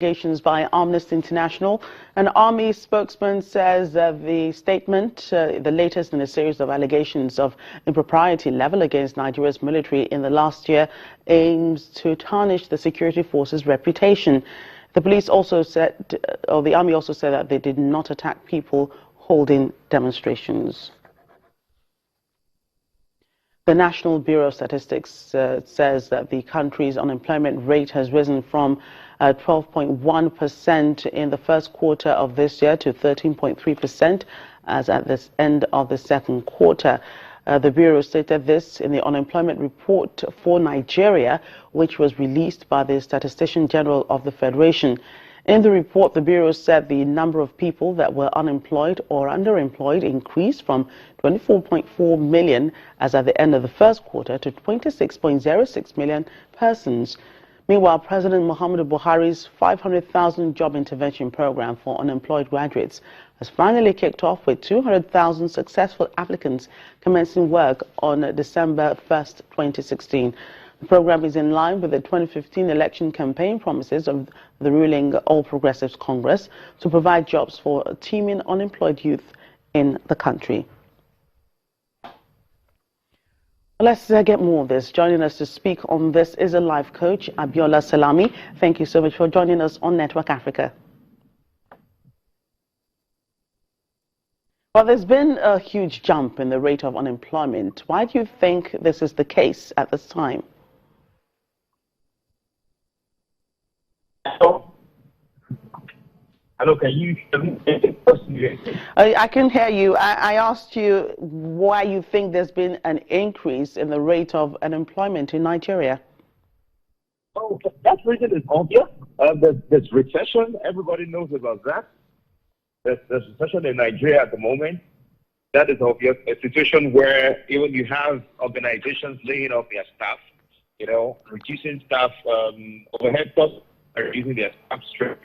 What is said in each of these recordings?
Allegations by Amnesty International. An army spokesman says that the statement, the latest in a series of allegations of impropriety leveled against Nigeria's military in the last year, aims to tarnish the security forces' reputation. The police also said, or the army also said, that they did not attack people holding demonstrations. The National Bureau of Statistics says that the country's unemployment rate has risen from 12.1% in the first quarter of this year to 13.3% as at the end of the second quarter. The Bureau stated this in the unemployment report for Nigeria, which was released by the Statistician General of the Federation. In the report, the Bureau said the number of people that were unemployed or underemployed increased from 24.4 million as at the end of the first quarter to 26.06 million persons. Meanwhile, President Muhammadu Buhari's 500,000 job intervention program for unemployed graduates has finally kicked off with 200,000 successful applicants commencing work on December 1st, 2016. The program is in line with the 2015 election campaign promises of the ruling All Progressives Congress to provide jobs for teeming unemployed youth in the country. Let's get more of this. Joining us to speak on this is a life coach, Abiola Salami. Thank you so much for joining us on Network Africa. Well, there's been a huge jump in the rate of unemployment. Why do you think this is the case at this time? Hello, can you hear me? I can hear you. I asked you why you think there's been an increase in the rate of unemployment in Nigeria. Oh, that reason is obvious. There's recession. Everybody knows about that. There's recession in Nigeria at the moment. That is obvious. A situation where even you have organizations laying off their staff, reducing staff overhead costs, reducing their staff strength.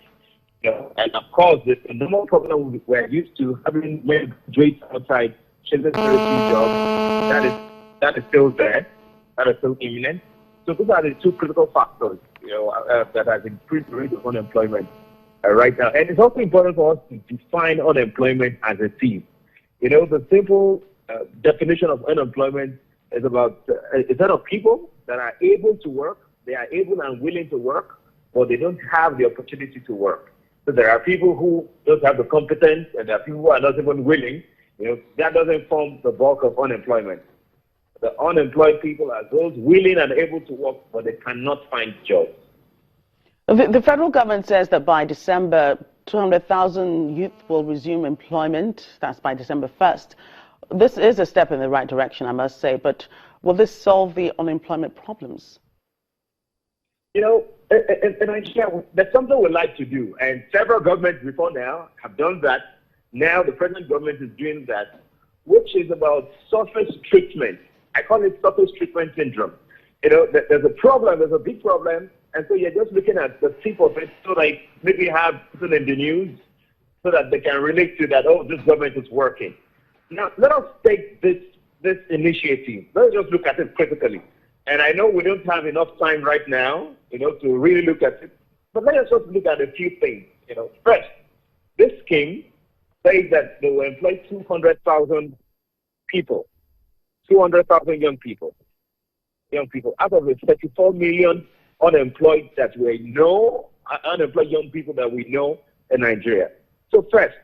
And of course, the normal problem we're used to having graduates outside chasing jobs, that is still there. That is still imminent. So those are the two critical factors, that has increased the rate of unemployment right now. And it's also important for us to define unemployment as a theme. The simple definition of unemployment is about a set of people that are able to work, they are able and willing to work, but they don't have the opportunity to work. So there are people who don't have the competence, and there are people who are not even willing. That doesn't form the bulk of unemployment. The unemployed people are those willing and able to work, but they cannot find jobs. The federal government says that by December, 200,000 youth will resume employment. That's by December 1st. This is a step in the right direction, I must say, but will this solve the unemployment problems? In Nigeria, there's something we like to do, and several governments before now have done that. Now the present government is doing that, which is about surface treatment. I call it surface treatment syndrome. There's a problem, there's a big problem, and so you're just looking at the tip of it, so like maybe have people in the news so that they can relate to that, oh, this government is working. Now, let us take this initiative. Let's just look at it critically. And I know we don't have enough time right now, to really look at it. But let us just look at a few things. First, this scheme says that they will employ 200,000 people, 200,000 young people out of the 34 million unemployed unemployed young people that we know in Nigeria. So first,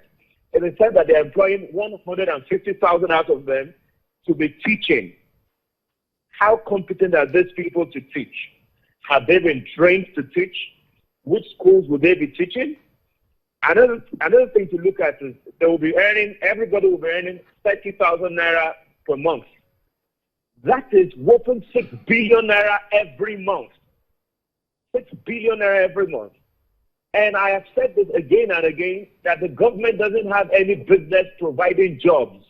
it is said that they're employing 150,000 out of them to be teaching. How competent are these people to teach? Have they been trained to teach? Which schools will they be teaching? Another thing to look at is everybody will be earning 30,000 naira per month. That is whopping 6 billion naira every month. 6 billion naira every month. And I have said this again and again, that the government doesn't have any business providing jobs.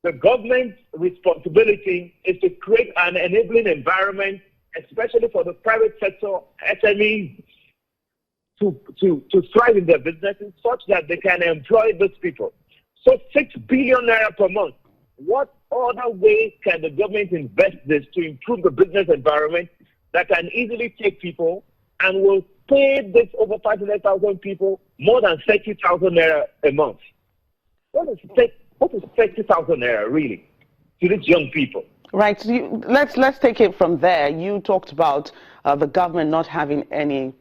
The government's responsibility is to create an enabling environment, especially for the private sector, SMEs, to thrive in their businesses such that they can employ those people. So 6 billion naira per month. What other ways can the government invest this to improve the business environment that can easily take people and will paid this over 500,000 people more than 30,000 naira a month. What is 30,000 naira really to these young people? Right. So let's take it from there. You talked about the government not having any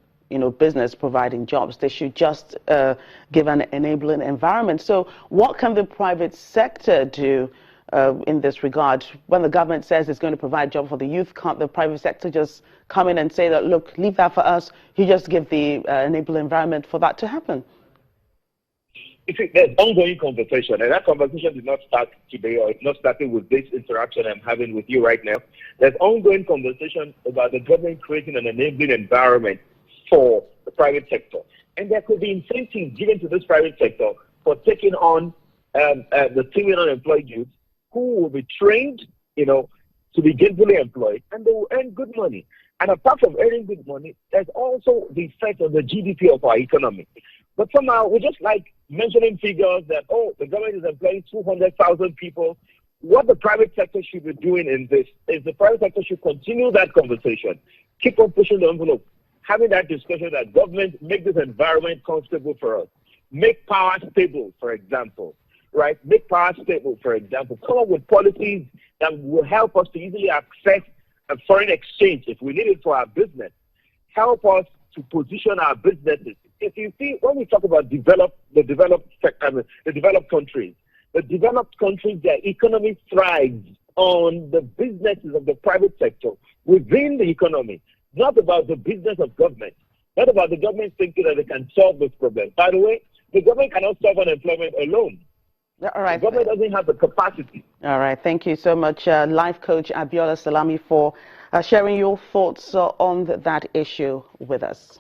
business providing jobs. They should just give an enabling environment. So what can the private sector do in this regard? When the government says it's going to provide jobs for the youth, can't the private sector just come in and say that, look, leave that for us, you just give the enabling environment for that to happen? You see, there's ongoing conversation, and that conversation did not start today, or it's not starting with this interaction I'm having with you right now. There's ongoing conversation about the government creating an enabling environment for the private sector. And there could be incentives given to this private sector for taking on the 2 million unemployed youth who will be trained, to be gainfully employed, and they will earn good money. And apart from earning good money, there's also the effect on the GDP of our economy. But somehow we just like mentioning figures that, the government is employing 200,000 people. What the private sector should be doing in this is the private sector should continue that conversation, keep on pushing the envelope, having that discussion that government make this environment comfortable for us, make power stable, for example, right? Make power stable, for example. Come up with policies that will help us to easily access a foreign exchange if we need it for our business. Help us to position our businesses. If you see, when we talk about the developed countries, their economy thrives on the businesses of the private sector within the economy, not about the business of government, not about the government thinking that they can solve this problem. By the way, the government cannot solve unemployment alone. All right. The government doesn't have the capacity. All right. Thank you so much, Life Coach Abiola Salami, for sharing your thoughts on that issue with us.